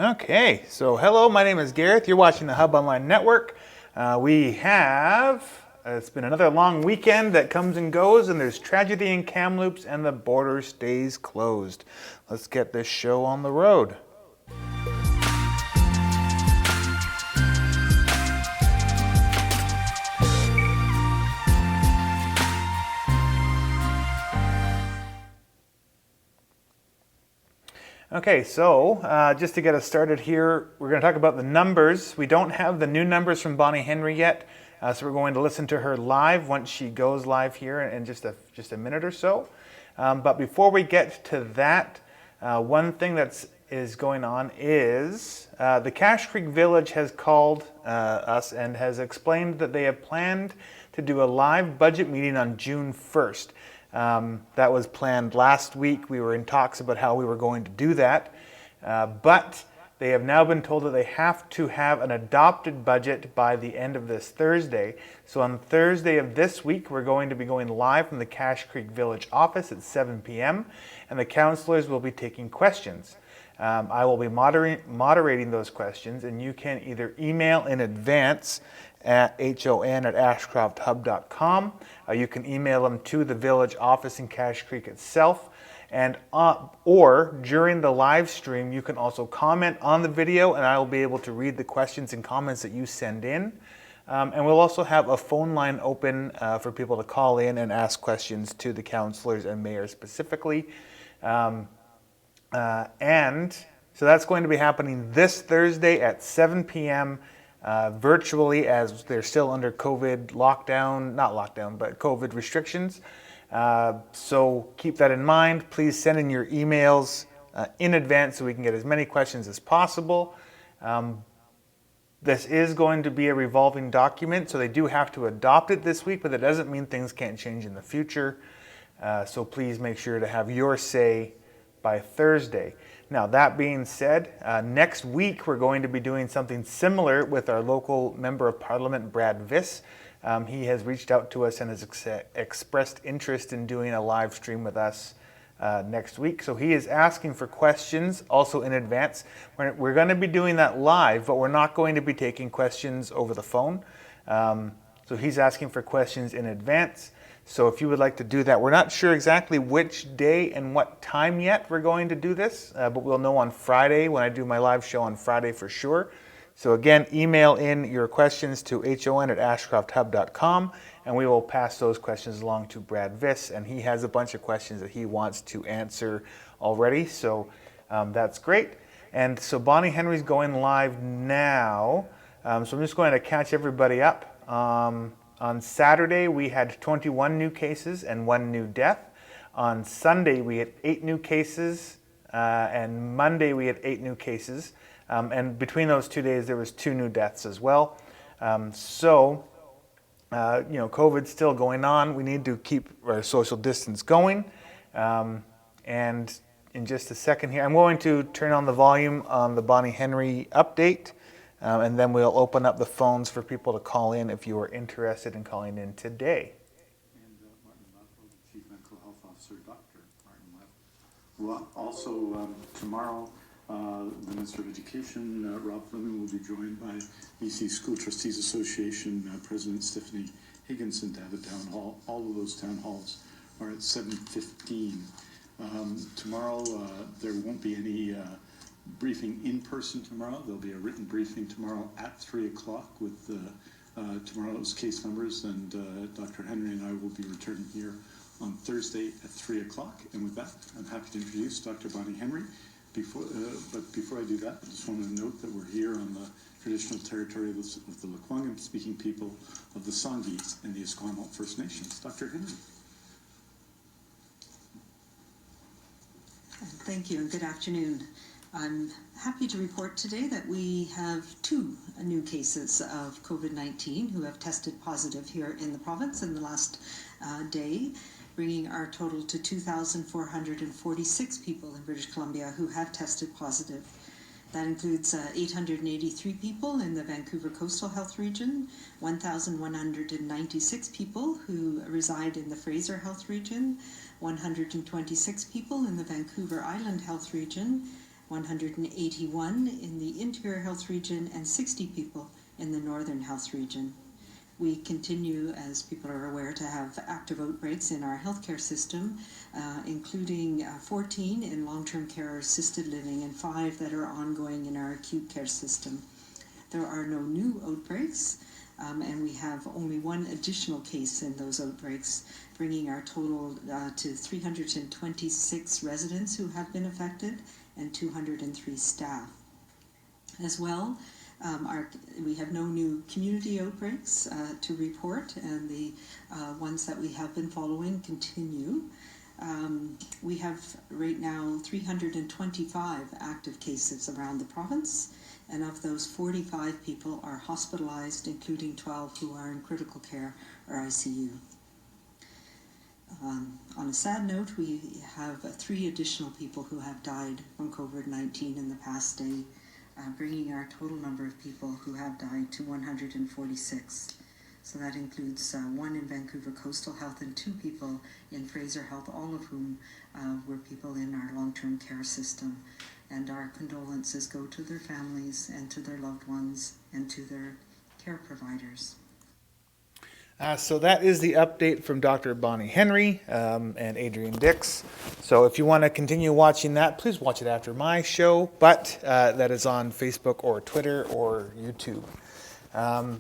Okay, so hello, my name is Gareth. You're watching the Hub Online Network. It's been another long weekend that comes and goes, and there's tragedy in Kamloops, and the border stays closed. Let's get this show on the road. Okay, so just to get us started here, we're going to talk about the numbers. We don't have the new numbers from Bonnie Henry yet, so we're going to listen to her live once she goes live here in just a minute or so. But before we get to that, one thing that is going on is the Cache Creek Village has called us and has explained that they have planned to do a live budget meeting on June 1st. That was planned last week. We were in talks about how we were going to do that, but they have now been told that they have to have an adopted budget by the end of this Thursday. So on Thursday of this week, we're going to be going live from the Cache Creek Village office at 7 p.m. and the councillors will be taking questions. I will be moderating those questions, and you can either email in advance at hon@ashcrofthub.com. You can email them to the village office in Cache Creek itself, and or during the live stream you can also comment on the video and I will be able to read the questions and comments that you send in. And we'll also have a phone line open for people to call in and ask questions to the councillors and mayor specifically. And so that's going to be happening this Thursday at 7 p.m. Virtually, as they're still under COVID restrictions. So keep that in mind. Please send in your emails in advance so we can get as many questions as possible. This is going to be a revolving document, so they do have to adopt it this week, but that doesn't mean things can't change in the future. So please make sure to have your say by Thursday. Now, that being said, next week we're going to be doing something similar with our local Member of Parliament, Brad Viss. He has reached out to us and has expressed interest in doing a live stream with us next week. So he is asking for questions also in advance. We're going to be doing that live, but we're not going to be taking questions over the phone. So he's asking for questions in advance. So if you would like to do that, we're not sure exactly which day and what time yet we're going to do this, but we'll know on Friday when I do my live show on Friday for sure. So again, email in your questions to hon@ashcrofthub.com and we will pass those questions along to Brad Viss, and he has a bunch of questions that he wants to answer already, so that's great. And so Bonnie Henry's going live now, so I'm just going to catch everybody up. On Saturday, we had 21 new cases and 1 new death. On Sunday, we had 8 new cases, and Monday we had 8 new cases. And between those 2 days, there was 2 new deaths as well. COVID's still going on. We need to keep our social distance going. And in just a second here, I'm going to turn on the volume on the Bonnie Henry update. And then we'll open up the phones for people to call in if you are interested in calling in today. And Martin Leppo, the Chief Medical Health Officer, Dr. Martin Leppo. Well, also tomorrow, the Minister of Education, Rob Fleming, will be joined by BC School Trustees Association President Stephanie Higginson to have a town hall. All of those town halls are at 7:15. Tomorrow, there won't be any briefing in person tomorrow. There'll be a written briefing tomorrow at 3 o'clock with tomorrow's case numbers, and Dr. Henry and I will be returning here on Thursday at 3 o'clock. And with that, I'm happy to introduce Dr. Bonnie Henry. But before I do that, I just wanted to note that we're here on the traditional territory of the Lekwungen-speaking people of the Songhees and the Esquimalt First Nations. Dr. Henry. Thank you and good afternoon. I'm happy to report today that we have 2 new cases of COVID-19 who have tested positive here in the province in the last day, bringing our total to 2,446 people in British Columbia who have tested positive. That includes 883 people in the Vancouver Coastal Health Region, 1,196 people who reside in the Fraser Health Region, 126 people in the Vancouver Island Health Region, 181 in the Interior Health Region, and 60 people in the Northern Health Region. We continue, as people are aware, to have active outbreaks in our healthcare system, including 14 in long-term care or assisted living and 5 that are ongoing in our acute care system. There are no new outbreaks, and we have only 1 additional case in those outbreaks, bringing our total to 326 residents who have been affected and 203 staff. As well, we have no new community outbreaks to report, and the ones that we have been following continue. We have right now 325 active cases around the province, and of those 45 people are hospitalized, including 12 who are in critical care or ICU. On a sad note, we have 3 additional people who have died from COVID-19 in the past day, bringing our total number of people who have died to 146. So that includes 1 in Vancouver Coastal Health and 2 people in Fraser Health, all of whom were people in our long-term care system. And our condolences go to their families and to their loved ones and to their care providers. So that is the update from Dr. Bonnie Henry and Adrian Dix. So if you want to continue watching that, please watch it after my show, but that is on Facebook or Twitter or YouTube.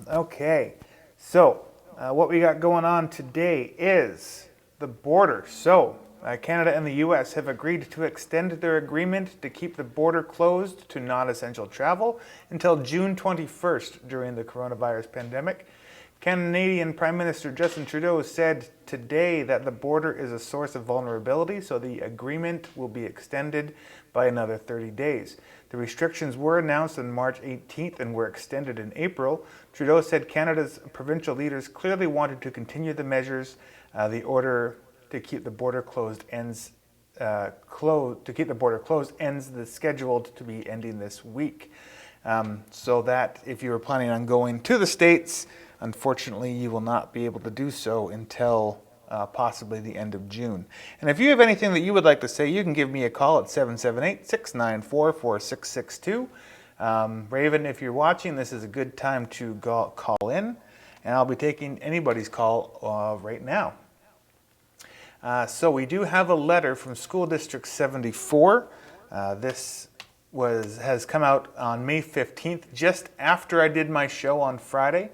Okay, so what we got going on today is the border. So Canada and the U.S. have agreed to extend their agreement to keep the border closed to non-essential travel until June 21st during the coronavirus pandemic. Canadian Prime Minister Justin Trudeau said today that the border is a source of vulnerability, so the agreement will be extended by another 30 days. The restrictions were announced on March 18th and were extended in April. Trudeau said Canada's provincial leaders clearly wanted to continue the measures. The order to keep the border closed ends scheduled to be ending this week. So that if you were planning on going to the States, unfortunately, you will not be able to do so until possibly the end of June. And if you have anything that you would like to say, you can give me a call at 778-694-4662. Raven, if you're watching, this is a good time to call in, and I'll be taking anybody's call right now. So we do have a letter from School District 74. This has come out on May 15th, just after I did my show on Friday.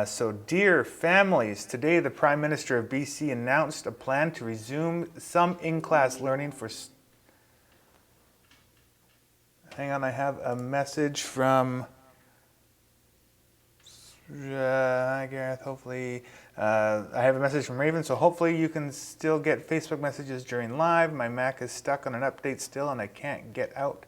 So dear families, today the Prime Minister of BC announced a plan to resume some in-class learning for... Hang on, I have a message from... Hi Gareth, hopefully... I have a message from Raven, so hopefully you can still get Facebook messages during live. My Mac is stuck on an update still and I can't get out,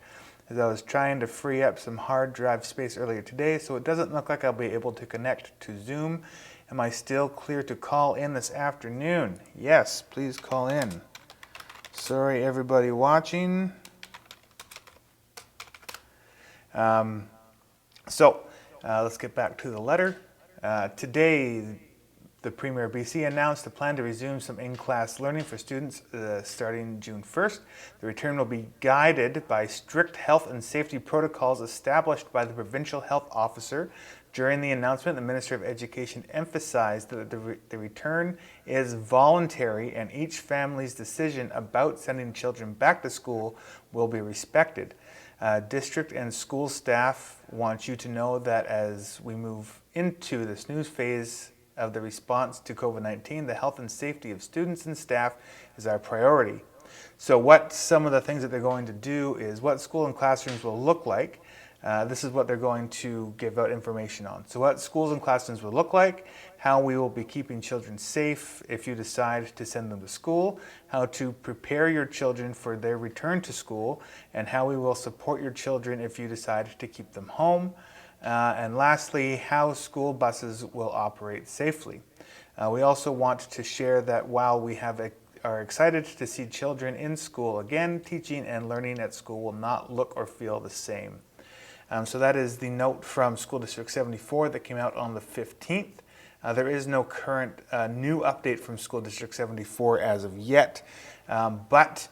as I was trying to free up some hard drive space earlier today, so it doesn't look like I'll be able to connect to Zoom. Am I still clear to call in this afternoon? Yes, please call in. Sorry everybody watching. Let's get back to the letter. Today, the Premier of BC announced a plan to resume some in-class learning for students starting June 1st. The return will be guided by strict health and safety protocols established by the provincial health officer. During the announcement, the Minister of Education emphasized that the return is voluntary and each family's decision about sending children back to school will be respected. District and school staff want you to know that as we move into this new phase of the response to COVID-19, the health and safety of students and staff is our priority. So what some of the things that they're going to do is what school and classrooms will look like. This is what they're going to give out information on. So what schools and classrooms will look like, how we will be keeping children safe if you decide to send them to school, how to prepare your children for their return to school, and how we will support your children if you decide to keep them home. And lastly, how school buses will operate safely. We also want to share that while we are excited to see children in school again, teaching and learning at school will not look or feel the same. So that is the note from School District 74 that came out on the 15th. There is no current new update from School District 74 as of yet, but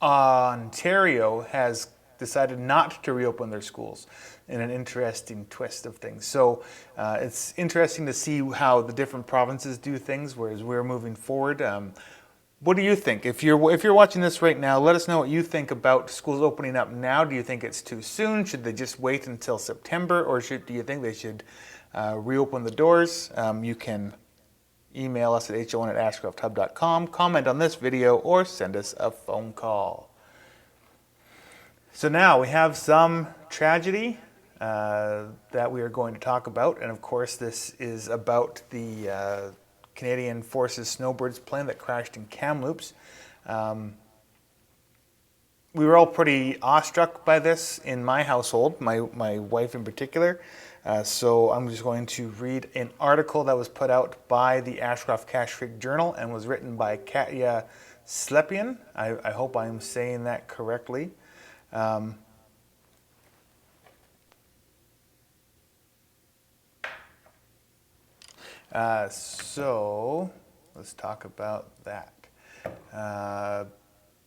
Ontario has decided not to reopen their schools in an interesting twist of things. So it's interesting to see how the different provinces do things, whereas we're moving forward. What do you think? If you're watching this right now, let us know what you think about schools opening up now. Do you think it's too soon? Should they just wait until September, or do you think they should reopen the doors? You can email us at ho1@ashcrofthub.com, comment on this video, or send us a phone call. So now we have some tragedy that we are going to talk about, and of course this is about the Canadian Forces Snowbirds plane that crashed in Kamloops. We were all pretty awestruck by this in my household, my wife in particular. So I'm just going to read an article that was put out by the Ashcroft-Cache Creek Journal and was written by Katya Slepian. I hope I'm saying that correctly. So let's talk about that.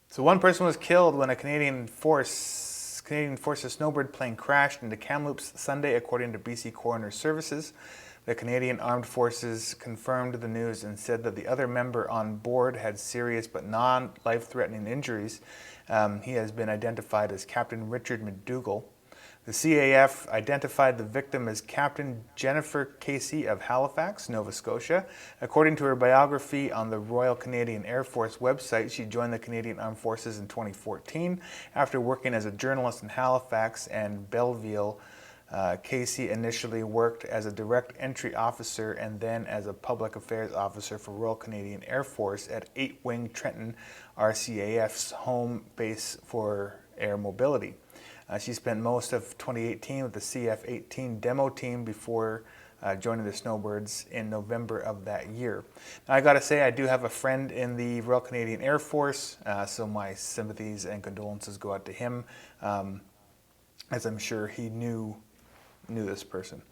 So one person was killed when a Canadian Forces Snowbird plane crashed into Kamloops Sunday, according to BC Coroner Services. The Canadian Armed Forces confirmed the news and said that the other member on board had serious but non-life-threatening injuries. He has been identified as Captain Richard McDougall. The CAF identified the victim as Captain Jennifer Casey of Halifax, Nova Scotia. According to her biography on the Royal Canadian Air Force website, she joined the Canadian Armed Forces in 2014. After working as a journalist in Halifax and Belleville, Casey initially worked as a direct entry officer and then as a public affairs officer for Royal Canadian Air Force at 8 Wing Trenton, RCAF's home base for air mobility. She spent most of 2018 with the CF-18 demo team before joining the Snowbirds in November of that year. Now, I got to say, I do have a friend in the Royal Canadian Air Force, so my sympathies and condolences go out to him, as I'm sure he knew this person.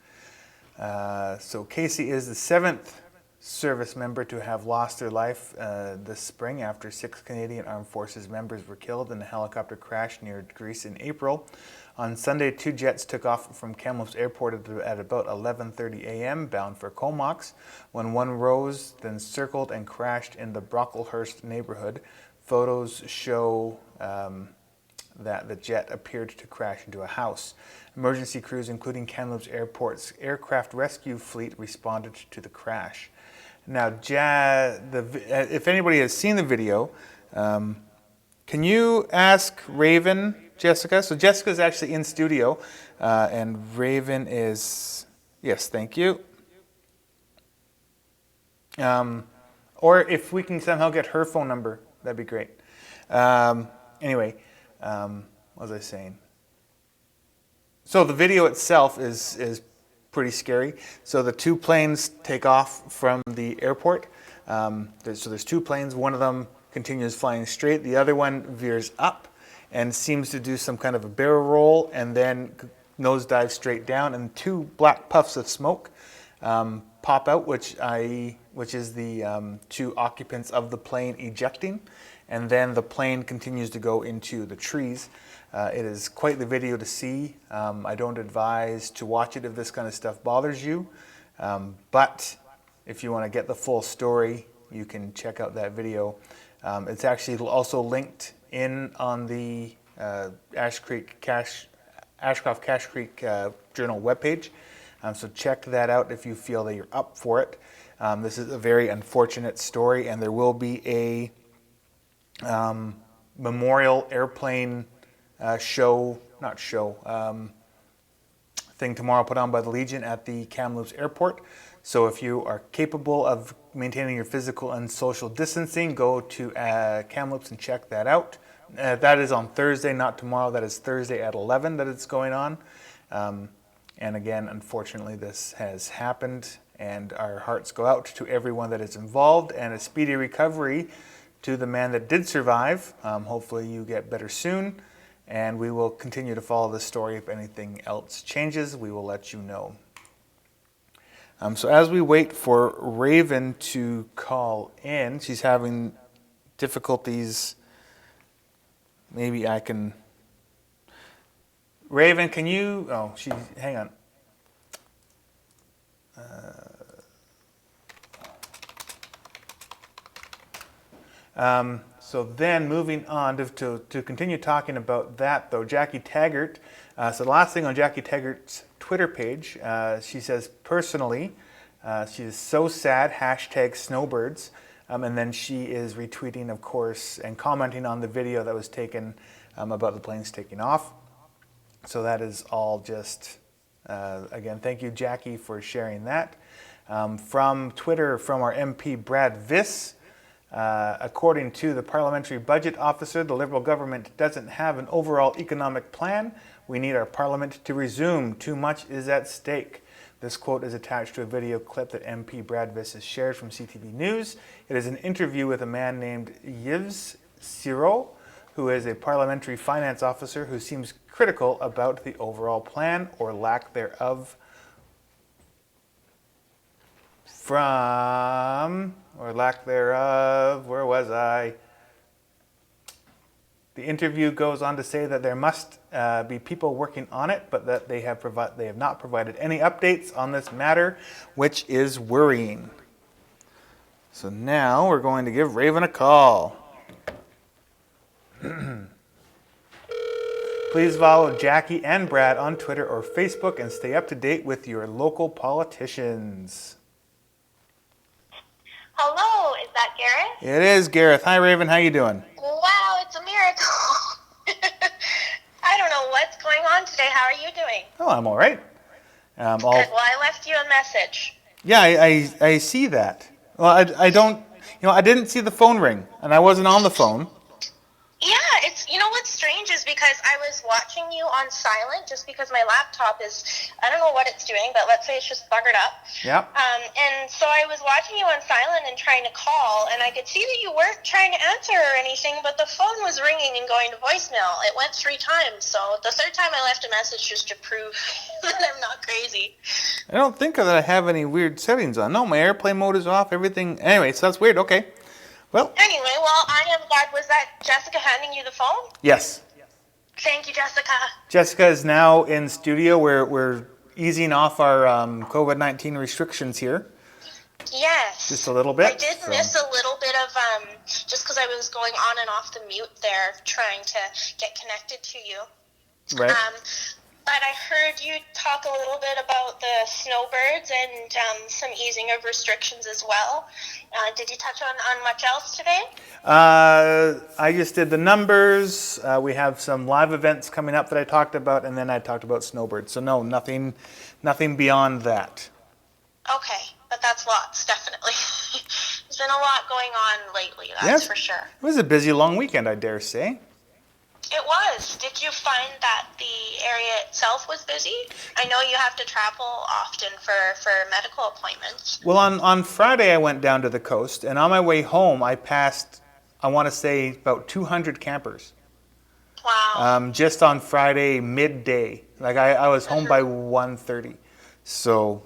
So Casey is the 7th service member to have lost their life this spring after 6 Canadian Armed Forces members were killed in a helicopter crash near Greece in April. On Sunday, 2 jets took off from Kamloops Airport at about 11:30 a.m. bound for Comox, when one rose, then circled and crashed in the Brocklehurst neighborhood. Photos show that the jet appeared to crash into a house. Emergency crews, including Kamloops Airport's aircraft rescue fleet, responded to the crash. Now, if anybody has seen the video, can you ask Raven, Jessica? So Jessica's actually in studio, and Raven is, yes, thank you. Or if we can somehow get her phone number, that'd be great. Anyway, what was I saying? So the video itself is pretty scary. So the 2 planes take off from the airport. So there's 2 planes. One of them continues flying straight. The other one veers up and seems to do some kind of a barrel roll and then nosedive straight down. And 2 black puffs of smoke pop out, which is the 2 occupants of the plane ejecting. And then the plane continues to go into the trees. It is quite the video to see. I don't advise to watch it if this kind of stuff bothers you. But if you want to get the full story, you can check out that video. It's actually also linked in on the Ashcroft-Cache Creek Journal webpage. So check that out if you feel that you're up for it. This is a very unfortunate story, and there will be a memorial airplane thing tomorrow put on by the Legion at the Kamloops Airport. So if you are capable of maintaining your physical and social distancing, go to Kamloops and check that out. That is on Thursday, not tomorrow. That is Thursday at 11 that it's going on. And again, unfortunately, this has happened, and our hearts go out to everyone that is involved, and a speedy recovery to the man that did survive. Hopefully you get better soon, and we will continue to follow this story. If anything else changes, we will let you know. So as we wait for Raven to call in, she's having difficulties maybe I can. Raven, can you? Oh, hang on. So then moving on to continue talking about that though, Jackie Taggart. So the last thing on Jackie Taggart's Twitter page, she says personally, she is so sad, hashtag snowbirds. And then she is retweeting, of course, and commenting on the video that was taken about the planes taking off. So that is all just, again, thank you, Jackie, for sharing that. From Twitter, from our MP, Brad Viss, according to the Parliamentary Budget Officer, the Liberal government doesn't have an overall economic plan. We need our Parliament to resume. Too much is at stake. This quote is attached to a video clip that MP Brad Viss has shared from CTV News. It is an interview with a man named Yves Siro, who is a parliamentary finance officer who seems critical about the overall plan or lack thereof. Where was I? The interview goes on to say that there must be people working on it, but that they have not provided any updates on this matter, which is worrying. So now we're going to give Raven a call. Please follow Jackie and Brad on Twitter or Facebook and stay up to date with your local politicians. Hello, is that Gareth? It is Gareth. Hi, Raven. How you doing? Wow, it's a miracle. I don't know what's going on today. How are you doing? Oh, I'm all right. Good. Well, I left you a message. Yeah, I see that. Well, I don't. I didn't see the phone ring, and I wasn't on the phone. Yeah, what's strange is because I was watching you on silent just because my laptop is, I don't know what it's doing, but let's say it's just buggered up. Yeah. And so I was watching you on silent and trying to call, and I could see that you weren't trying to answer or anything, but the phone was ringing and going to voicemail. It went 3 times, so the third time I left a message just to prove that I'm not crazy. I don't think that I have any weird settings on. No, my airplane mode is off, everything. Anyway, so that's weird. Okay. Well. Anyway, I am glad. Was that Jessica handing you the phone? Yes. Thank you, Jessica. Jessica is now in studio. We're easing off our COVID-19 restrictions here. Yes. Just a little bit. I did miss a little bit of, just because I was going on and off the mute there, trying to get connected to you. Right. But I heard you talk a little bit about the snowbirds and some easing of restrictions as well. Did you touch on much else today? I just did the numbers. We have some live events coming up that I talked about, and then I talked about snowbirds. So no, nothing beyond that. Okay, but that's lots, definitely. There's been a lot going on lately, that's for sure. It was a busy, long weekend, I dare say. It was. Did you find that the area itself was busy? I know you have to travel often for medical appointments. Well, on Friday I went down to the coast, and on my way home I passed, I want to say, about 200 campers. Wow. Just on Friday midday. Like I was home by 1:30. So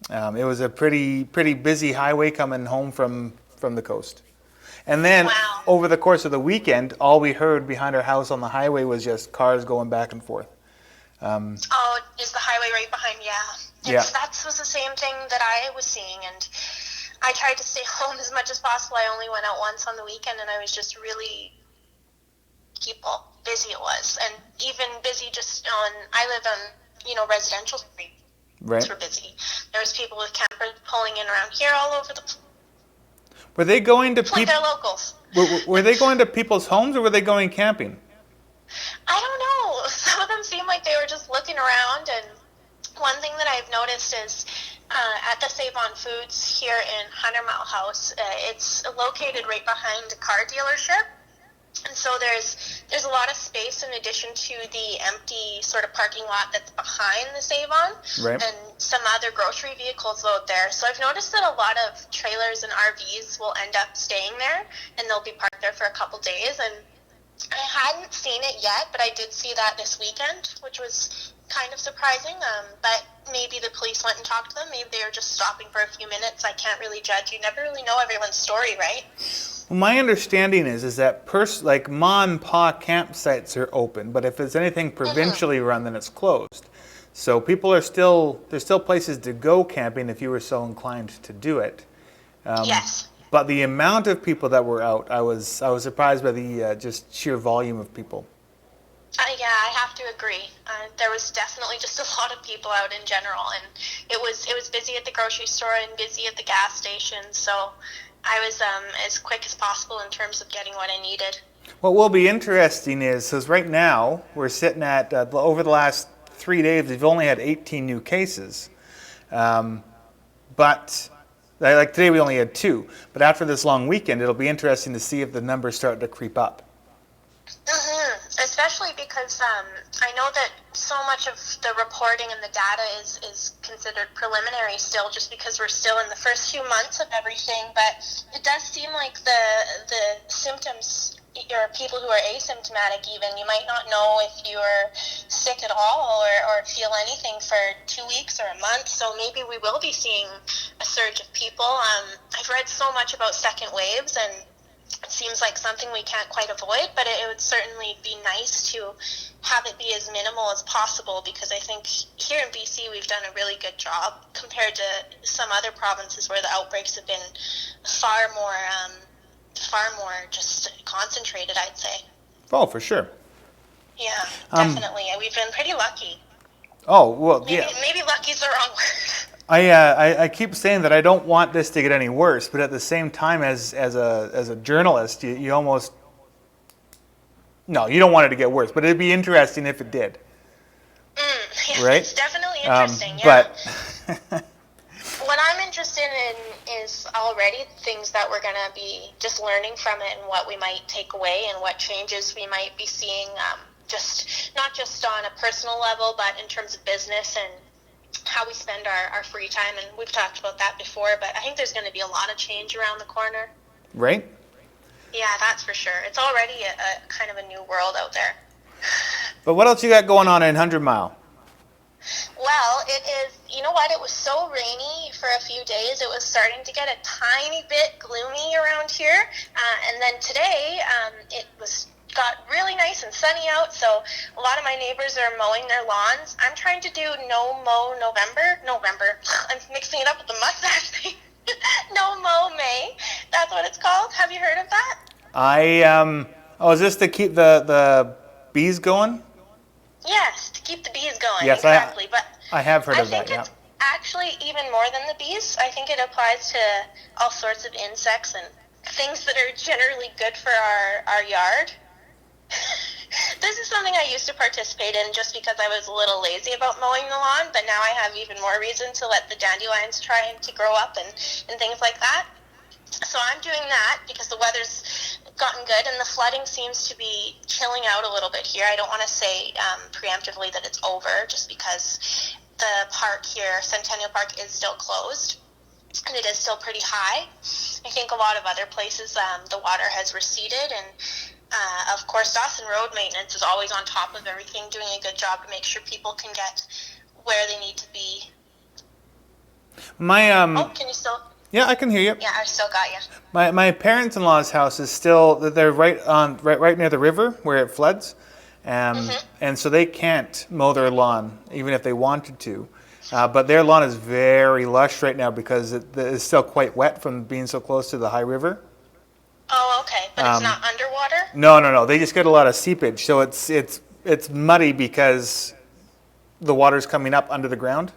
it was a pretty busy highway coming home from the coast. And then over the course of the weekend, all we heard behind our house on the highway was just cars going back and forth. Is the highway right behind? Yeah. That was the same thing that I was seeing, and I tried to stay home as much as possible. I only went out once on the weekend, and I was just really busy it was. And even busy just I live on, residential street. Right. Were busy. There was people with campers pulling in around here all over the place. Were they going to they're locals. Were they going to people's homes, or were they going camping? I don't know. Some of them seemed like they were just looking around, and one thing that I've noticed is at the Save On Foods here in 100 Mile House, it's located right behind a car dealership. And so there's a lot of space in addition to the empty sort of parking lot that's behind the Save-On. Right. And some other grocery vehicles load there. So I've noticed that a lot of trailers and RVs will end up staying there, and they'll be parked there for a couple days. And I hadn't seen it yet, but I did see that this weekend, which was kind of surprising. But maybe the police went and talked to them. Maybe they were just stopping for a few minutes. I can't really judge. You never really know everyone's story, right? Well, my understanding is that like ma and pa campsites are open, but if it's anything provincially run, then it's closed. So people are there's still places to go camping if you were so inclined to do it. Yes. But the amount of people that were out, I was surprised by the just sheer volume of people. Yeah, I have to agree. There was definitely just a lot of people out in general, and it was busy at the grocery store and busy at the gas station. So I was as quick as possible in terms of getting what I needed. What will be interesting is right now we're sitting at over the last 3 days we've only had 18 new cases, but like today we only had 2. But after this long weekend, it'll be interesting to see if the numbers start to creep up. Especially because I know that so much of the reporting and the data is considered preliminary still, just because we're still in the first few months of everything. But it does seem like the symptoms, or people who are asymptomatic even, you might not know if you're sick at all or feel anything for 2 weeks or a month. So maybe we will be seeing a surge of people. I've read so much about second waves, and it seems like something we can't quite avoid, but it would certainly be nice to have it be as minimal as possible, because I think here in BC we've done a really good job compared to some other provinces where the outbreaks have been far more just concentrated, I'd say. Oh, for sure. Yeah, definitely. We've been pretty lucky. Oh, well, yeah. Maybe lucky's the wrong word. I keep saying that I don't want this to get any worse, but at the same time, as a journalist, you almost you don't want it to get worse. But it'd be interesting if it did. Yeah, right? It's definitely interesting. Yeah. But what I'm interested in is already things that we're going to be just learning from it, and what we might take away, and what changes we might be seeing. Just not just on a personal level, but in terms of business and how we spend our free time. And we've talked about that before, but I think there's going to be a lot of change around the corner. Right? Yeah, that's for sure. It's already a kind of a new world out there. But what else you got going on in 100 Mile? Well, it is, you know what, it was so rainy for a few days. It was starting to get a tiny bit gloomy around here. And then today, it got really nice and sunny out, so a lot of my neighbors are mowing their lawns. I'm trying to do No Mow November. I'm mixing it up with the mustache thing. No Mow May. That's what it's called. Have you heard of that? Is this to keep the bees going? Yes, to keep the bees going. Yes, exactly. But I have heard of that. I think it's actually even more than the bees. I think it applies to all sorts of insects and things that are generally good for our yard. This is something I used to participate in just because I was a little lazy about mowing the lawn, but now I have even more reason to let the dandelions try to grow up and things like that. So I'm doing that because the weather's gotten good and the flooding seems to be chilling out a little bit here. I don't want to say preemptively that it's over, just because the park here, Centennial Park, is still closed. And it is still pretty high. I think a lot of other places, the water has receded, and of course, Dawson Road Maintenance is always on top of everything, doing a good job to make sure people can get where they need to be. Can you still? Yeah, I can hear you. Yeah, I still got you. My parents-in-law's house is still, they're right near the river where it floods, and so they can't mow their lawn even if they wanted to. But their lawn is very lush right now because it's still quite wet from being so close to the high river. Oh, okay, but it's not underwater? No. They just get a lot of seepage, so it's muddy because the water's coming up under the ground.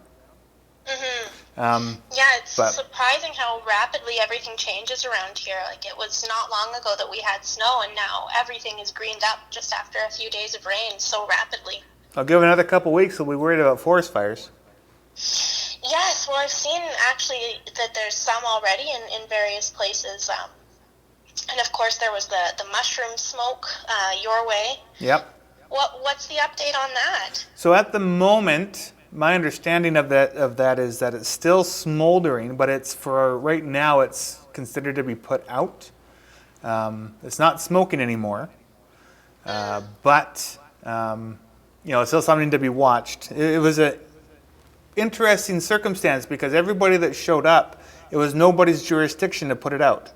Yeah, it's surprising how rapidly everything changes around here. Like, it was not long ago that we had snow, and now everything is greened up just after a few days of rain so rapidly. I'll give it another couple weeks, so we'll be worried about forest fires. Yes, well, I've seen actually that there's some already in various places. And of course, there was the mushroom smoke your way. Yep. What's the update on that? So at the moment, my understanding of that is that it's still smoldering, but it's for right now it's considered to be put out. It's not smoking anymore, but it's still something to be watched. It was a interesting circumstance because everybody that showed up, it was nobody's jurisdiction to put it out.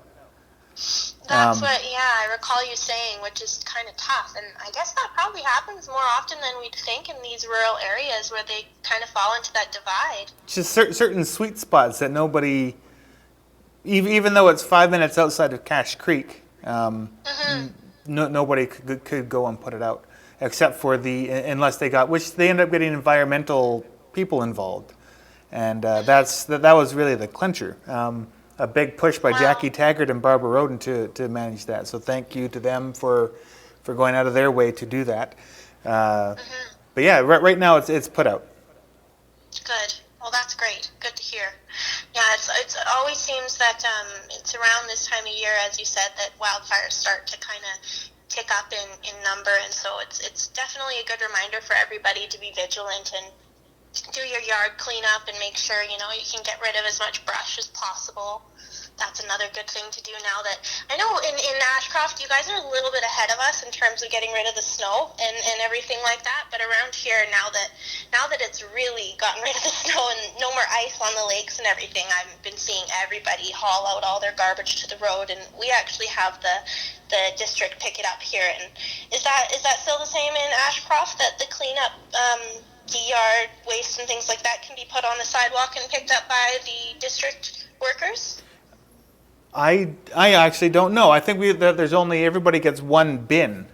That's I recall you saying, which is kind of tough. And I guess that probably happens more often than we'd think in these rural areas where they kind of fall into that divide. Just certain sweet spots that nobody, even though it's 5 minutes outside of Cache Creek, nobody could go and put it out, except for unless they which they end up getting environmental people involved. And that was really the clincher. A big push by Jackie Taggart and Barbara Roden to manage that. So thank you to them for going out of their way to do that. But yeah, right now it's put out. Good. Well, that's great. Good to hear. Yeah, it always seems that it's around this time of year, as you said, that wildfires start to kind of tick up in number, and so it's definitely a good reminder for everybody to be vigilant and do your yard cleanup and make sure you can get rid of as much brush as possible. That's another good thing to do now that I know in Ashcroft you guys are a little bit ahead of us in terms of getting rid of the snow and everything like that, but around here now that it's really gotten rid of the snow and no more ice on the lakes and everything, I've been seeing everybody haul out all their garbage to the road, and we actually have the district pick it up here. And is that still the same in Ashcroft, that the cleanup the yard waste and things like that can be put on the sidewalk and picked up by the district workers? I actually don't know. I think there's only, everybody gets one bin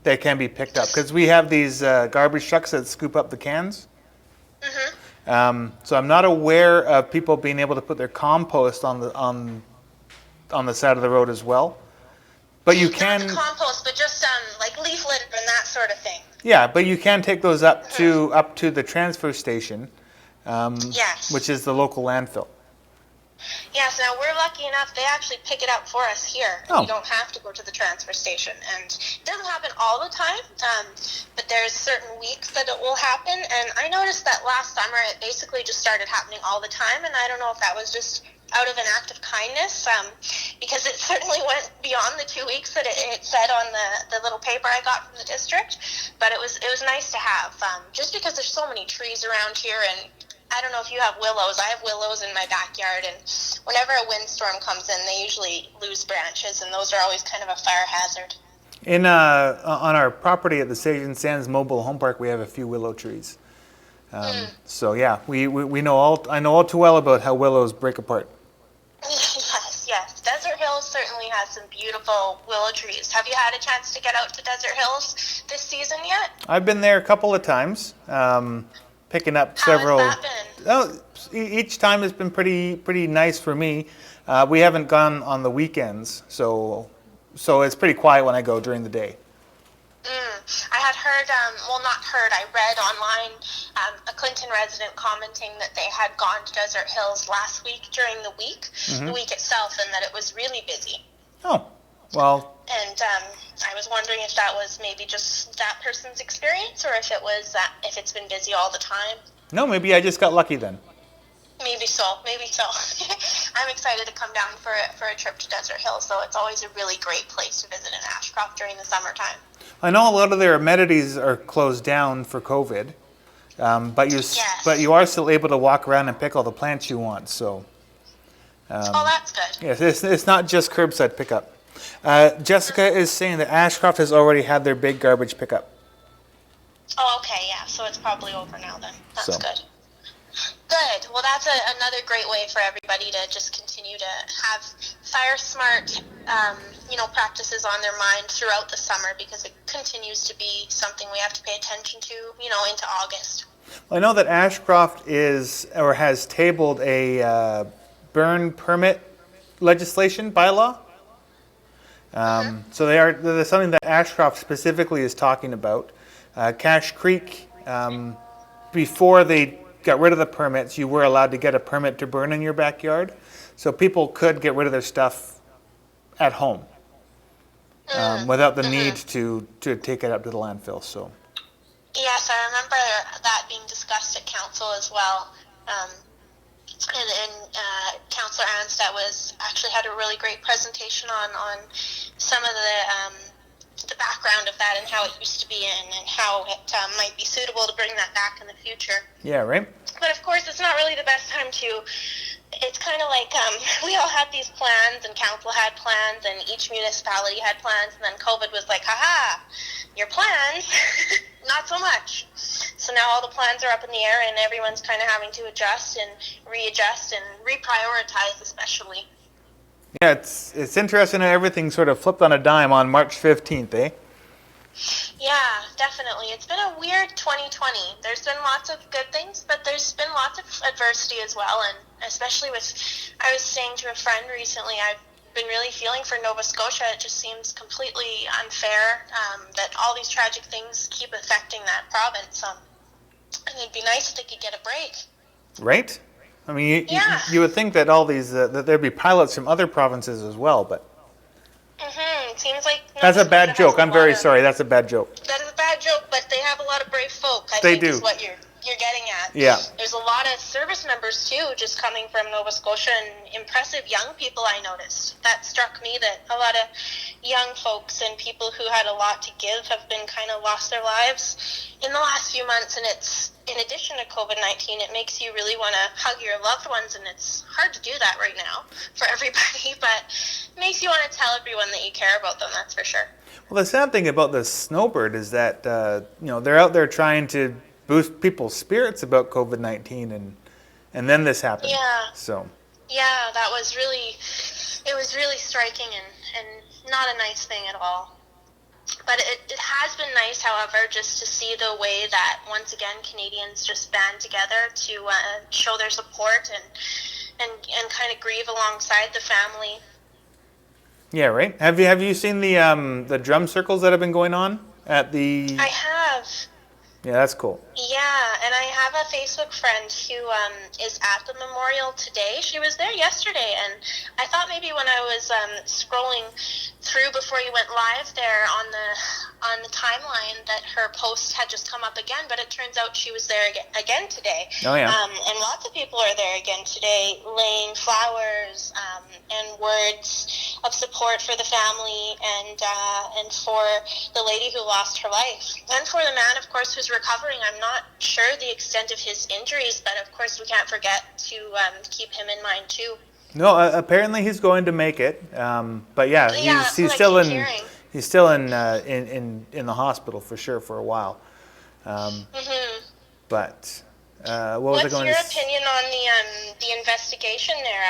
that can be picked up, because we have these garbage trucks that scoop up the cans. So I'm not aware of people being able to put their compost on the side of the road as well. But you can, not the compost, but just like leaf litter and that sort of thing. Yeah, but you can take those up to the transfer station, yes, which is the local landfill. Yes, now we're lucky enough, they actually pick it up for us here. Oh. You don't have to go to the transfer station. And it doesn't happen all the time, but there's certain weeks that it will happen. And I noticed that last summer it basically just started happening all the time, and I don't know if that was just out of an act of kindness, because it certainly went beyond the 2 weeks that it said on the little paper I got from the district. But it was nice to have, just because there's so many trees around here, and I don't know if you have willows. I have willows in my backyard, and whenever a windstorm comes in, they usually lose branches, and those are always kind of a fire hazard. On our property at the Sage and Sands Mobile Home Park, we have a few willow trees. So yeah, I know all too well about how willows break apart. Yes. Desert Hills certainly has some beautiful willow trees. Have you had a chance to get out to Desert Hills this season yet? I've been there a couple of times, picking up several. How has that been? Each time has been pretty nice for me. We haven't gone on the weekends, so it's pretty quiet when I go during the day. I had heard, I read online a Clinton resident commenting that they had gone to Desert Hills last week during the week, the week itself, and that it was really busy. Oh, well. And I was wondering if that was maybe just that person's experience, or if it's been busy all the time. No, maybe I just got lucky then. Maybe so. I'm excited to come down for a trip to Desert Hills, so it's always a really great place to visit in Ashcroft during the summertime. I know a lot of their amenities are closed down for COVID, but you are still able to walk around and pick all the plants you want. So. That's good. Yes, it's not just curbside pickup. Jessica is saying that Ashcroft has already had their big garbage pickup. Oh, okay, yeah. So it's probably over now then. That's good. Good. Well, that's another great way for everybody to just continue to have fire smart, practices on their mind throughout the summer, because it continues to be something we have to pay attention to, into August. Well, I know that Ashcroft has tabled a burn permit legislation bylaw. So there's something that Ashcroft specifically is talking about. Cache Creek, before they got rid of the permits, you were allowed to get a permit to burn in your backyard. So people could get rid of their stuff at home without the need to take it up to the landfill. So. Yes, I remember that being discussed at council as well. And Councillor Anstad had a really great presentation on some of the background of that and how it used to be and how it might be suitable to bring that back in the future. Yeah, right. But of course, it's not really the best time to it's kind of like we all had these plans, and council had plans, and each municipality had plans, and then COVID was like, haha, your plans, not so much. So now all the plans are up in the air, and everyone's kind of having to adjust and readjust and reprioritize, especially. Yeah, it's interesting how everything sort of flipped on a dime on March 15th, eh? Yeah, definitely. It's been a weird 2020. There's been lots of good things, but there's been lots of adversity as well, and especially with, I was saying to a friend recently, I've been really feeling for Nova Scotia. It just seems completely unfair that all these tragic things keep affecting that province. And it'd be nice if they could get a break. Right? I mean, Yeah. you would think that all these, that there'd be pilots from other provinces as well, but It seems like that's Nova a bad Scotia has joke. a I'm very lot of- sorry. That's a bad joke. That is a bad joke, but they have a lot of brave folk. I They think do. is what you're getting at. Yeah. There's a lot of service members too, just coming from Nova Scotia, and impressive young people. I noticed that struck me that a lot of young folks and people who had a lot to give have been kind of lost their lives in the last few months, and it's in addition to COVID-19, it makes you really want to hug your loved ones, and it's hard to do that right now for everybody, but it makes you want to tell everyone that you care about them, that's for sure. Well, the sad thing about the snowbird is that they're out there trying to boost people's spirits about COVID-19, and then this happened. Yeah. So Yeah, that was really, it was really striking and not a nice thing at all. But it has been nice, however, just to see the way that, once again, Canadians just band together to show their support and kind of grieve alongside the family. yeah, right. Have you seen the drum circles that have been going on at the? I have. Yeah, that's cool. Yeah, and I have a Facebook friend who is at the memorial today. She was there yesterday, and I thought maybe when I was scrolling through before you went live there on the timeline that her post had just come up again, but it turns out she was there again today. Oh, yeah. And lots of people are there again today, laying flowers and words of support for the family and for the lady who lost her life, and for the man, of course, who's recovering. I'm not sure the extent of his injuries, but of course we can't forget to keep him in mind too. No, apparently he's going to make it. But yeah, Yeah, that's he's what I still keep in. hearing. He's still in the hospital for sure for a while. But what was I What's going your to opinion on the investigation there?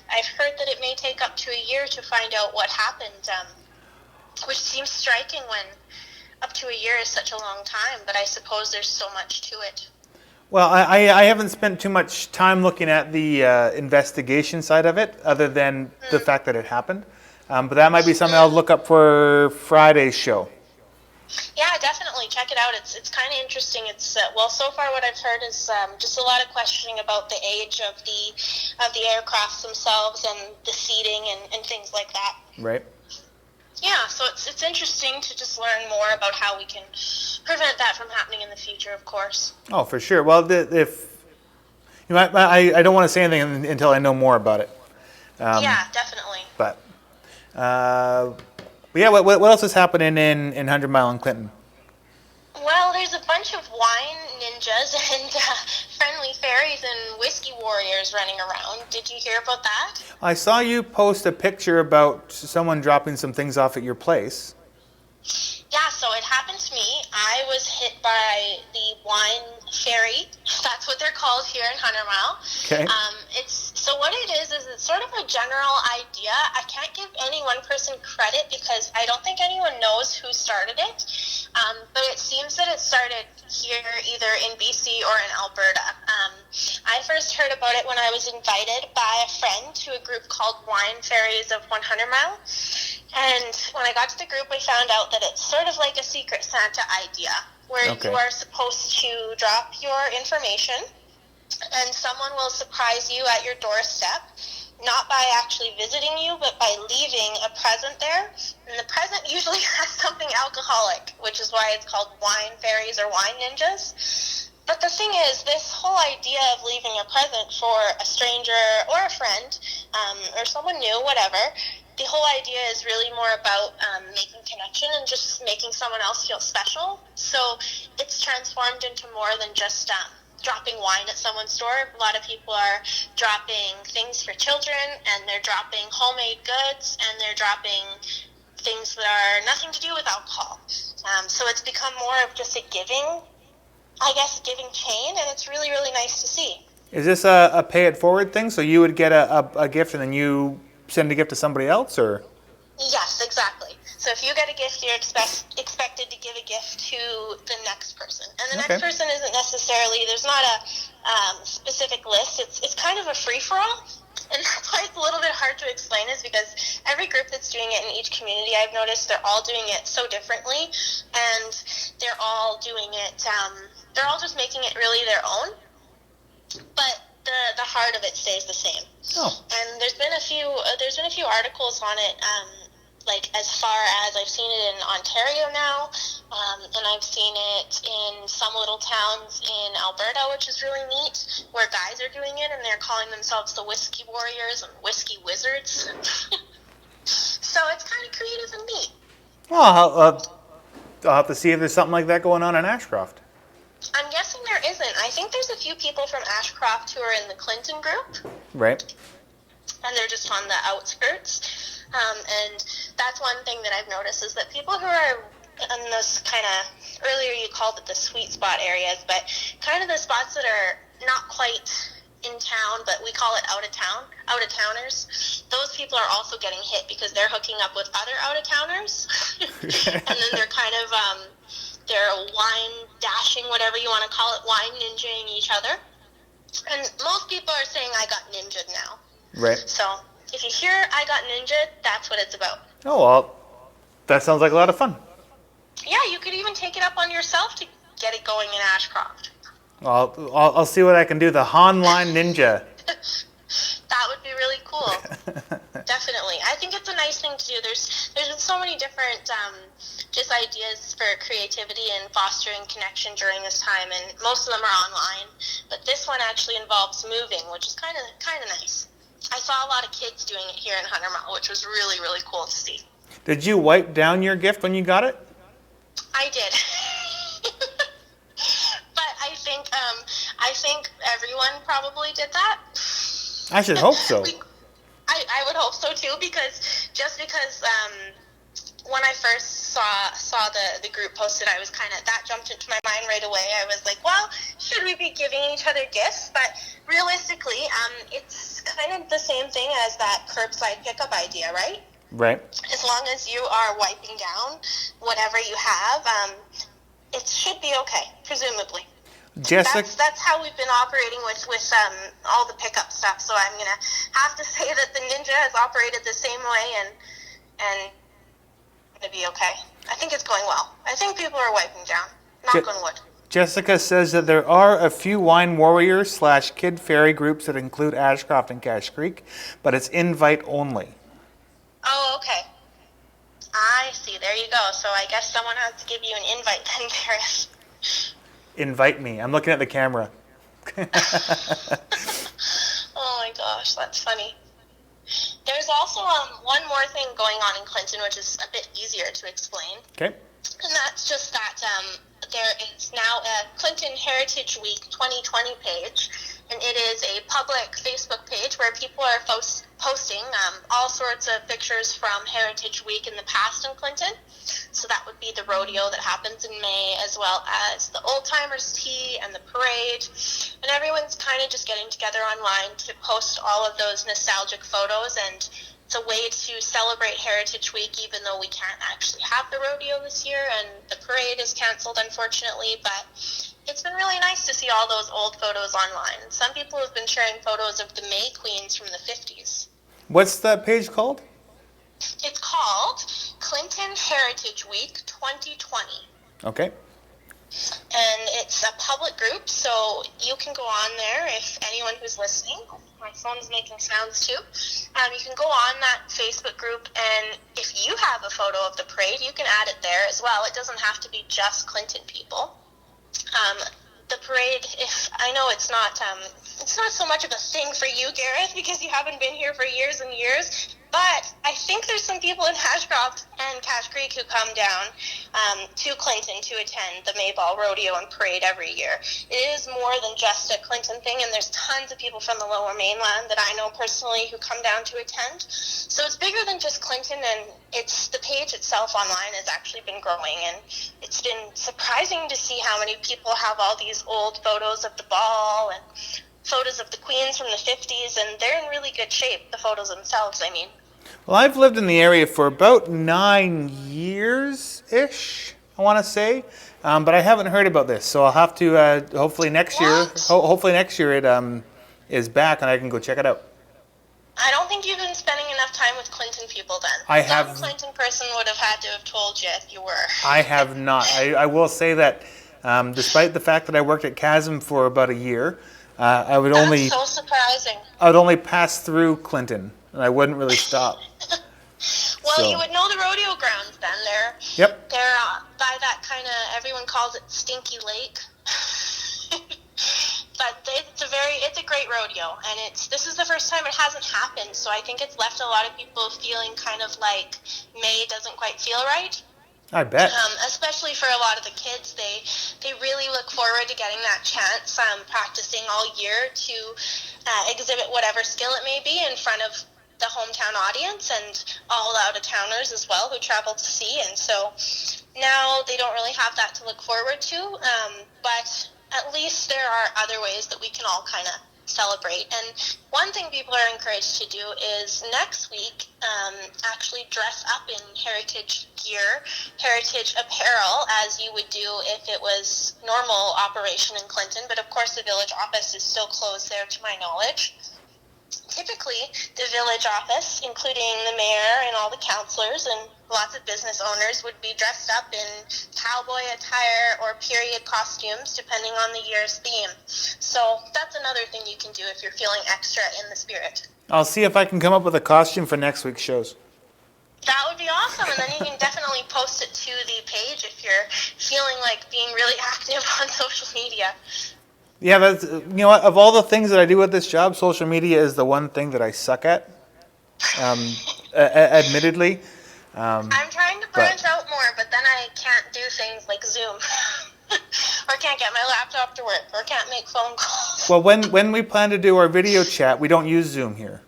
I've heard that it may take up to a year to find out what happened, which seems striking when up to a year is such a long time, but I suppose there's so much to it. Well, I haven't spent too much time looking at the investigation side of it, other than the fact that it happened. But that might be something I'll look up for Friday's show. Yeah, definitely check it out. It's kind of interesting. It's well, so far what I've heard is just a lot of questioning about the age of the aircrafts themselves and the seating and things like that. Right. Yeah, so it's interesting to just learn more about how we can prevent that from happening in the future, of course. Oh, for sure. Well, I don't want to say anything until I know more about it. Yeah, definitely. But yeah, what else is happening in 100 Mile and Clinton? Well, there's a bunch of wine ninjas and friendly fairies and whiskey warriors running around. Did you hear about that? I saw you post a picture about someone dropping some things off at your place. Yeah, so it happened to me. I was hit by the wine fairy. That's what they're called here in 100 Mile. Okay. So what it is it's sort of a general idea. I can't give any one person credit because I don't think anyone knows who started it. But it seems that it started here either in BC or in Alberta. I first heard about it when I was invited by a friend to a group called Wine Fairies of 100 Mile. And when I got to the group, we found out that it's sort of like a Secret Santa idea, where Okay. you are supposed to drop your information, and someone will surprise you at your doorstep, not by actually visiting you, but by leaving a present there. And the present usually has something alcoholic, which is why it's called wine fairies or wine ninjas. But the thing is, this whole idea of leaving a present for a stranger or a friend, or someone new, whatever, the whole idea is really more about making connection and just making someone else feel special. So it's transformed into more than just dropping wine at someone's door. A lot of people are dropping things for children, and they're dropping homemade goods, and they're dropping things that are nothing to do with alcohol. So it's become more of just a giving chain, and it's really, really nice to see. Is this a pay it forward thing? So you would get a gift and then you send a gift to somebody else, or? Yes, exactly. So if you get a gift, you're expected to give a gift to the next person. And the Okay. next person isn't necessarily, there's not a specific list. It's kind of a free-for-all. And that's why it's a little bit hard to explain, is because every group that's doing it in each community, I've noticed they're all doing it so differently. And they're all doing it, they're all just making it really their own. But the heart of it stays the same. Oh. And there's been a few articles on it, like as far as I've seen it in Ontario now, and I've seen it in some little towns in Alberta, which is really neat, where guys are doing it and they're calling themselves the Whiskey Warriors and Whiskey Wizards. So it's kind of creative and neat. Well, I'll have to see if there's something like that going on in Ashcroft. I'm guessing there isn't. I think there's a few people from Ashcroft who are in the Clinton group, Right. and they're just on the outskirts. And that's one thing that I've noticed, is that people who are in this kind of, earlier you called it the sweet spot areas, but kind of the spots that are not quite in town, but we call it out-of-towners, those people are also getting hit because they're hooking up with other out-of-towners. And then they're kind of, they're wine dashing, whatever you want to call it, wine ninjaing each other. And most people are saying, I got ninja'd now. Right. So if you hear I got ninja'd, that's what it's about. Oh, well, that sounds like a lot of fun. Yeah, you could even take it up on yourself to get it going in Ashcroft. I'll see what I can do. The Honline Ninja. That would be really cool. Definitely. I think it's a nice thing to do. There's been so many different just ideas for creativity and fostering connection during this time, and most of them are online. But this one actually involves moving, which is kind of nice. I saw a lot of kids doing it here in Hunter Mile, which was really, really cool to see. Did you wipe down your gift when you got it? I did. But I think everyone probably did that. I should hope so. I would hope so too, because when I first saw the group posted, I was that jumped into my mind right away. I was like, well, should we be giving each other gifts? But realistically, it's kind of the same thing as that curbside pickup idea, right? Right. As long as you are wiping down whatever you have, it should be okay, presumably. Jessica. That's how we've been operating with all the pickup stuff. So I'm gonna have to say that the Ninja has operated the same way, and gonna be okay. I think it's going well. I think people are wiping down. Knock on wood. Jessica says that there are a few Wine Warriors / Kid Fairy groups that include Ashcroft and Cache Creek, but it's invite only. Oh, okay. I see. There you go. So I guess someone has to give you an invite then, Gareth. Invite me. I'm looking at the camera. Oh my gosh, that's funny. There's also one more thing going on in Clinton, which is a bit easier to explain. Okay. And that's just that there is now a Clinton Heritage Week 2020 page, and it is a public Facebook page where people are posting all sorts of pictures from Heritage Week in the past in Clinton. So that would be the rodeo that happens in May, as well as the Old Timers Tea and the parade. And everyone's kind of just getting together online to post all of those nostalgic photos, and it's a way to celebrate Heritage Week, even though we can't actually have the rodeo this year, and the parade is canceled, unfortunately. But it's been really nice to see all those old photos online. Some people have been sharing photos of the May Queens from the 50s. What's that page called? It's called Clinton Heritage Week 2020. Okay. And it's a public group, so you can go on there if anyone who's listening. My phone is making sounds too. You can go on that Facebook group, and if you have a photo of the parade, you can add it there as well. It doesn't have to be just Clinton people. The parade, if I know it's not so much of a thing for you, Gareth, because you haven't been here for years and years. But I think there's some people in Ashcroft and Cache Creek who come down to Clinton to attend the Mayball Rodeo and Parade every year. It is more than just a Clinton thing, and there's tons of people from the Lower Mainland that I know personally who come down to attend. So it's bigger than just Clinton, and it's the page itself online has actually been growing, and it's been surprising to see how many people have all these old photos of the ball and photos of the queens from the 50s, and they're in really good shape, the photos themselves, I mean. Well, I've lived in the area for about 9 years-ish, I want to say, but I haven't heard about this. So I'll have to hopefully next year. What? Hopefully next year it is back and I can go check it out. I don't think you've been spending enough time with Clinton people then. I have. Some Clinton person would have had to have told you if you were. I have not. I will say that despite the fact that I worked at Chasm for about a year, I would That's only so surprising. pass through Clinton and I wouldn't really stop. Well, So- you would know the rodeo grounds then. Yep. They're by that kind of, everyone calls it Stinky Lake. But it's a great rodeo, and this is the first time it hasn't happened, so I think it's left a lot of people feeling kind of like May doesn't quite feel right. I bet. Especially for a lot of the kids, they really look forward to getting that chance, practicing all year to exhibit whatever skill it may be in front of the hometown audience and all out-of-towners as well who travel to see. And so now they don't really have that to look forward to, but at least there are other ways that we can all kind of celebrate. And one thing people are encouraged to do is next week actually dress up in heritage gear, heritage apparel, as you would do if it was normal operation in Clinton. But of course the village office is still closed there to my knowledge. Typically, the village office, including the mayor and all the councillors and lots of business owners, would be dressed up in cowboy attire or period costumes, depending on the year's theme. So that's another thing you can do if you're feeling extra in the spirit. I'll see if I can come up with a costume for next week's shows. That would be awesome, and then you can definitely post it to the page if you're feeling like being really active on social media. Yeah, that's, you know what, of all the things that I do with this job, social media is the one thing that I suck at, admittedly. I'm trying to branch out more, but then I can't do things like Zoom. Or can't get my laptop to work, or can't make phone calls. Well, when we plan to do our video chat, we don't use Zoom here.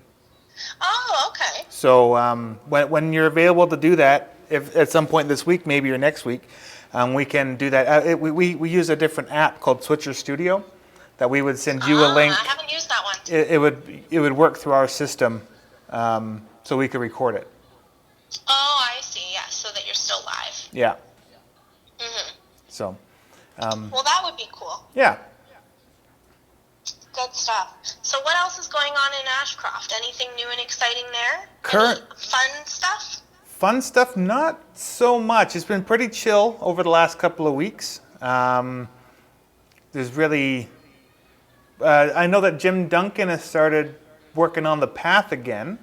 Oh, okay. So when you're available to do that, if at some point this week, maybe or next week, we can do that. We use a different app called Switcher Studio that we would send you a link. I haven't used that one. It would work through our system, so we could record it. Oh, I see. Yeah, so that you're still live. Yeah. Mhm. So. Well, that would be cool. Yeah. Good stuff. So, what else is going on in Ashcroft? Anything new and exciting there? Current- Any fun stuff? Fun stuff, not so much. It's been pretty chill over the last couple of weeks. There's really, I know that Jim Duncan has started working on the path again.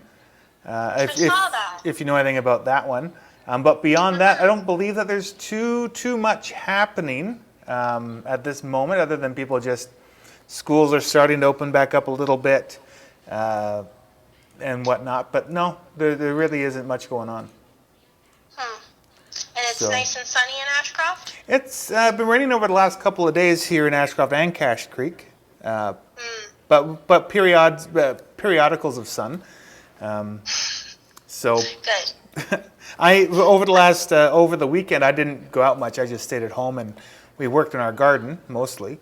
saw that. If you know anything about that one. But beyond that, I don't believe that there's too much happening at this moment, other than people just, schools are starting to open back up a little bit and whatnot. But no, there really isn't much going on. And it's So- nice and sunny in Ashcroft? It's been raining over the last couple of days here in Ashcroft and Cache Creek, but periodicals of sun. So Good. over the weekend I didn't go out much. I just stayed at home and we worked in our garden mostly.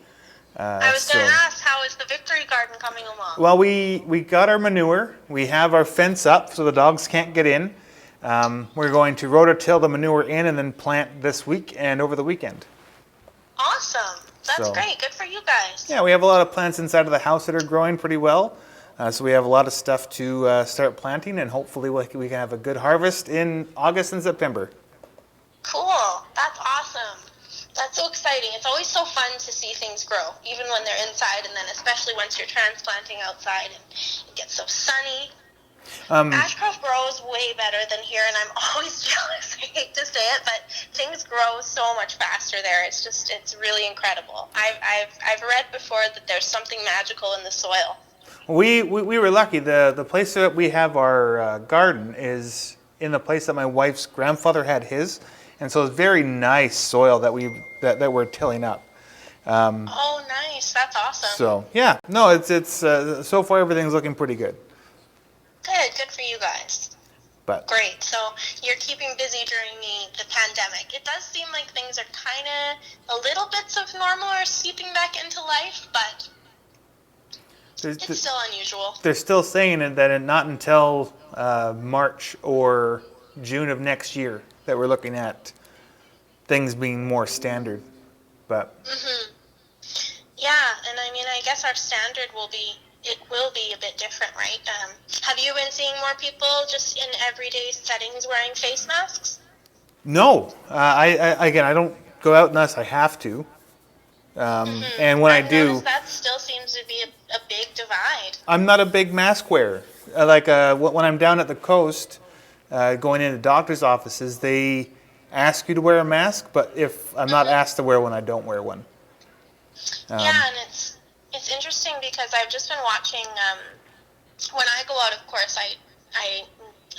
I was going to ask, how is the Victory Garden coming along? Well, we got our manure. We have our fence up so the dogs can't get in. We're going to rototill the manure in and then plant this week and over the weekend. Awesome. That's So- great. Good for you guys. Yeah, we have a lot of plants inside of the house that are growing pretty well. So we have a lot of stuff to start planting, and hopefully we can have a good harvest in August and September. Cool. That's awesome. That's so exciting. It's always so fun to see things grow, even when they're inside, and then especially once you're transplanting outside and it gets so sunny. Ashcroft grows way better than here, and I'm always jealous. I hate to say it, but things grow so much faster there. It's really incredible. I've read before that there's something magical in the soil. We were lucky. The place that we have our garden is in the place that my wife's grandfather had his, and so it's very nice soil that we're tilling up. Oh, nice. That's awesome. So yeah, no, it's so far everything's looking pretty good. Good for you guys. But Great. So you're keeping busy during the pandemic. It does seem like things are kind of a little bits of normal are seeping back into life, but it's still unusual. they're still saying that not until March or June of next year that we're looking at things being more standard. But Yeah, and I mean, I guess our standard will be a bit different, right? Have you been seeing more people just in everyday settings wearing face masks? no, I don't go out unless I have to. And when I I've do, noticed that still seems to be a big divide. I'm not a big mask wearer. When I'm down at the coast, going into doctor's offices, they ask you to wear a mask, but if I'm not asked to wear one, I don't wear one. Yeah, and it's interesting because I've just been watching. When I go out, of course, I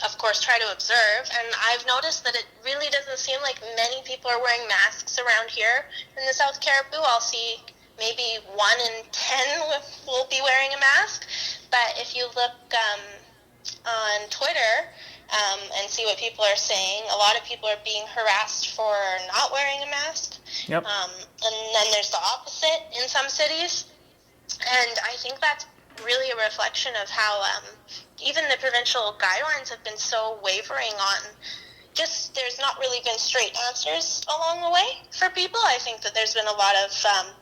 of course try to observe, and I've noticed that it really doesn't seem like many people are wearing masks around here in the South Caribou. I'll see maybe 1 in 10 will be wearing a mask, but if you look on Twitter and see what people are saying, a lot of people are being harassed for not wearing a mask. Yep. And then there's the opposite in some cities. And I think that's really a reflection of how even the provincial guidelines have been so wavering on just there's not really been straight answers along the way for people. I think that there's been a lot of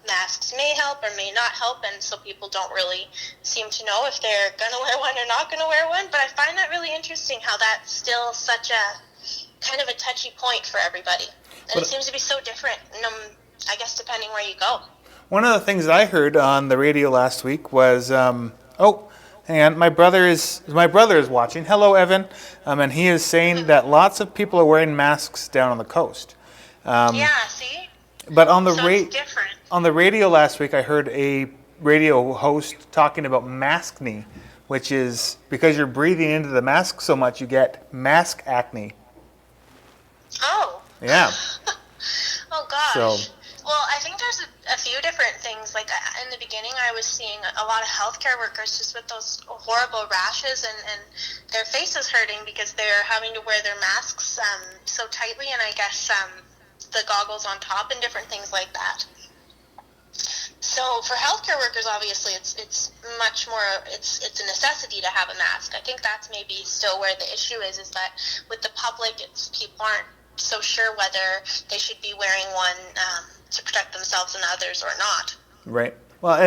masks may help or may not help, and so people don't really seem to know if they're going to wear one or not going to wear one. But I find that really interesting how that's still such a kind of a touchy point for everybody. And it seems to be so different, I guess, depending where you go. One of the things that I heard on the radio last week was, hang on, my brother is watching. Hello, Evan, and he is saying that lots of people are wearing masks down on the coast. Yeah, see? But on the So it's different. on the radio last week, I heard a radio host talking about maskne, which is because you're breathing into the mask so much, you get mask acne. Oh. Yeah. Oh, gosh. So- Well, I think there's a few different things. Like in the beginning, I was seeing a lot of healthcare workers just with those horrible rashes and their faces hurting because they're having to wear their masks so tightly, and I guess the goggles on top and different things like that. So for healthcare workers, obviously, it's much more. It's a necessity to have a mask. I think that's maybe still where the issue is that with the public, people aren't so sure whether they should be wearing one to protect themselves and others or not. Right. Well,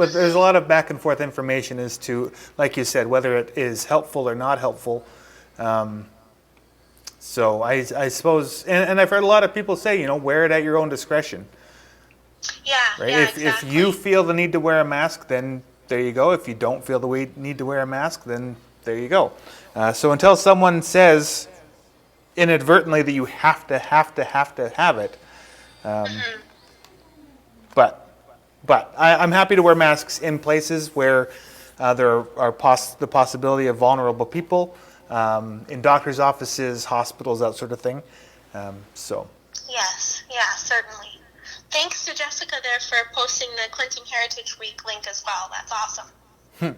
there's a lot of back and forth information as to, like you said, whether it is helpful or not helpful. So I suppose, and I've heard a lot of people say, wear it at your own discretion. Yeah. Right. Yeah, If exactly. you feel the need to wear a mask, then there you go. If you don't feel the need to wear a mask, then there you go. So until someone says inadvertently that you have to have it. But I'm happy to wear masks in places where there are the possibility of vulnerable people, in doctors' offices, hospitals, that sort of thing. So. Yes. Yeah. Certainly. Thanks to Jessica there for posting the Clinton Heritage Week link as well. That's awesome.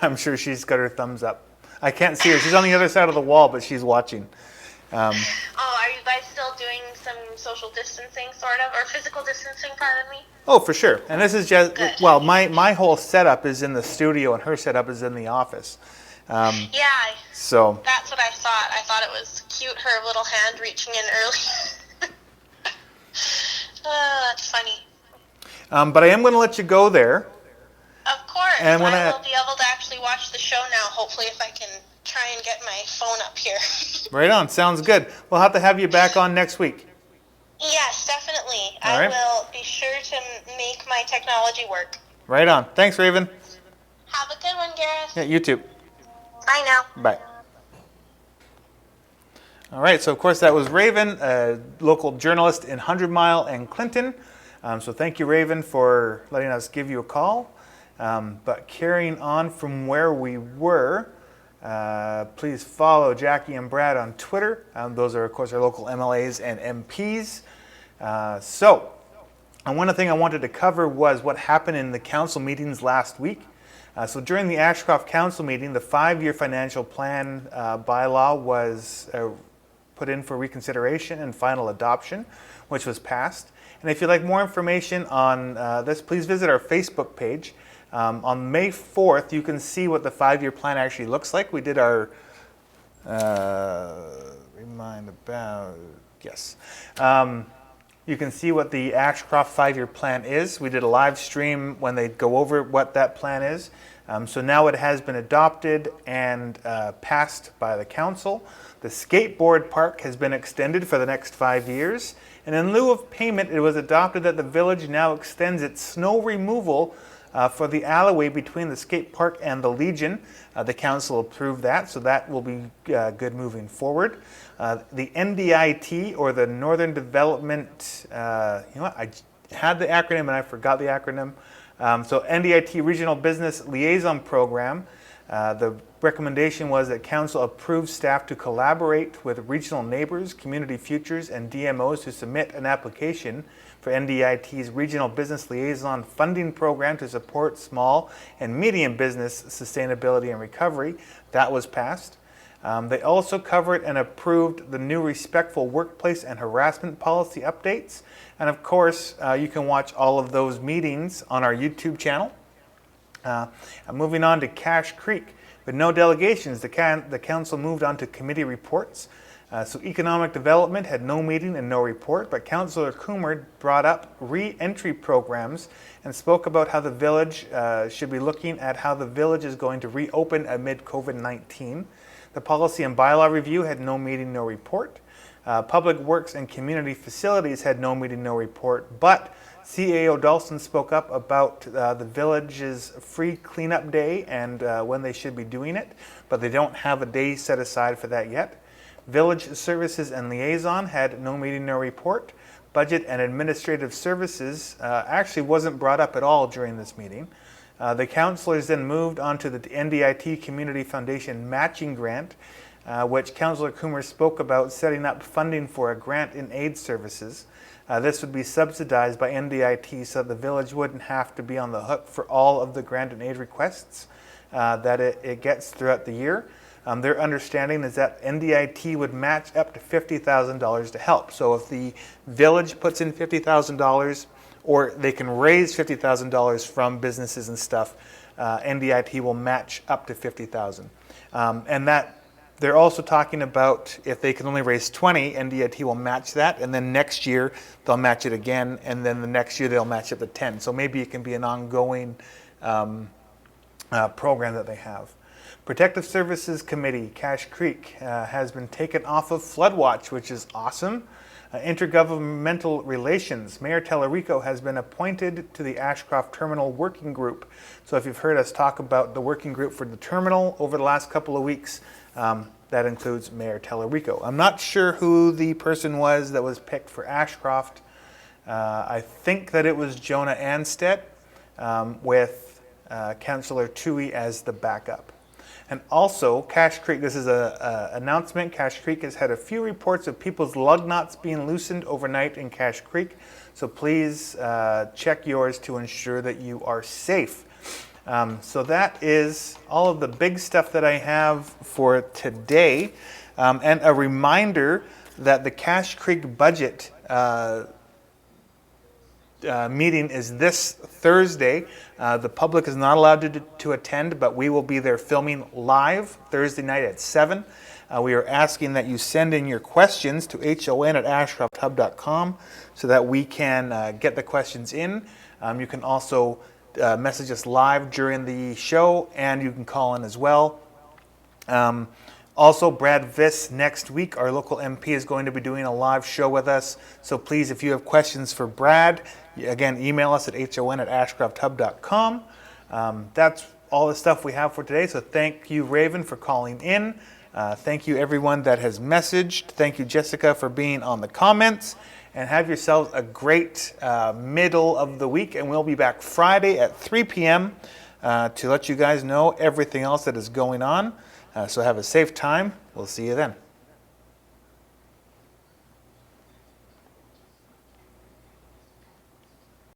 I'm sure she's got her thumbs up. I can't see her. She's on the other side of the wall, but she's watching. Oh, are you guys still doing some social distancing, sort of, or physical distancing, pardon me? Oh, for sure. And this is just, Good. well, my whole setup is in the studio and her setup is in the office. Yeah, So, that's what I thought. I thought it was cute, her little hand reaching in early. That's funny. but I am going to let you go there. Of course. And when I will be able to actually watch the show now, hopefully, if I can try and get my phone up here. Right on. Sounds good. We'll have to have you back on next week. Yes, definitely. All I right. will be sure to make my technology work. Right on. Thanks, Raven. Have a good one, Gareth. Yeah, you too. Bye now. Bye. All right, so of course that was Raven, a local journalist in 100 Mile and Clinton. So thank you, Raven, for letting us give you a call. But carrying on from where we were, Please follow Jackie and Brad on Twitter. Those are, of course, our local MLAs and MPs. And one thing I wanted to cover was what happened in the council meetings last week. So during the Ashcroft Council meeting, the 5-year financial plan bylaw was put in for reconsideration and final adoption, which was passed. And if you'd like more information on this, please visit our Facebook page. On May 4th, you can see what the 5-year plan actually looks like. We did our you can see what the Ashcroft 5-year plan is. We did a live stream when they go over what that plan is. So now it has been adopted and passed by the council. The skateboard park has been extended for the next 5 years. And in lieu of payment, it was adopted that the village now extends its snow removal for the alleyway between the skate park and the Legion. The council approved that, so that will be good moving forward. The NDIT, or the Northern Development, I had the acronym and I forgot the acronym. So NDIT Regional Business Liaison Program. The recommendation was that council approve staff to collaborate with regional neighbors, community futures, and DMOs to submit an application for NDIT's Regional Business Liaison Funding Program to support small and medium business sustainability and recovery. That was passed. They also covered and approved the new respectful workplace and harassment policy updates. And of course, you can watch all of those meetings on our YouTube channel. Moving on to Cache Creek. With no delegations, the council moved on to committee reports. So Economic Development had no meeting and no report, but Councillor Coomer brought up re-entry programs and spoke about how the village should be looking at how the village is going to reopen amid COVID-19. The Policy and Bylaw Review had no meeting, no report. Public Works and Community Facilities had no meeting, no report, but CAO Dawson spoke up about the village's free cleanup day and when they should be doing it, but they don't have a day set aside for that yet. Village Services and Liaison had no meeting, no report. Budget and Administrative Services actually wasn't brought up at all during this meeting. The councillors then moved on to the NDIT Community Foundation matching grant, which Councillor Coomer spoke about setting up funding for a grant in aid services. This would be subsidized by NDIT so the village wouldn't have to be on the hook for all of the grant and aid requests that it gets throughout the year. Their understanding is that NDIT would match up to $50,000 to help. So if the village puts in $50,000, or they can raise $50,000 from businesses and stuff, NDIT will match up to $50,000. And that they're also talking about if they can only raise 20, NDIT will match that, and then next year they'll match it again, and then the next year they'll match up to 10. So maybe it can be an ongoing program that they have. Protective Services Committee, Cache Creek, has been taken off of flood watch, which is awesome. Intergovernmental Relations, Mayor Tellerico has been appointed to the Ashcroft Terminal Working Group. So if you've heard us talk about the working group for the terminal over the last couple of weeks, that includes Mayor Tellerico. I'm not sure who the person was that was picked for Ashcroft. I think that it was Jonah Anstead with Councillor Toohey as the backup. And also, Cache Creek, this is an announcement. Cache Creek has had a few reports of people's lug knots being loosened overnight in Cache Creek. So please check yours to ensure that you are safe. So that is all of the big stuff that I have for today. And a reminder that the Cache Creek budget meeting is this Thursday. The public is not allowed to attend, but we will be there filming live Thursday night at 7. We are asking that you send in your questions to hon@ashcrofthub.com so that we can get the questions in. You can also message us live during the show, and you can call in as well. Also, Brad Viss next week, our local MP, is going to be doing a live show with us. So please, if you have questions for Brad, again, email us at hon@ashcrofthub.com. That's all the stuff we have for today. So thank you, Raven, for calling in. Thank you, everyone that has messaged. Thank you, Jessica, for being on the comments. And have yourselves a great middle of the week. And we'll be back Friday at 3 p.m. To let you guys know everything else that is going on. So have a safe time. We'll see you then.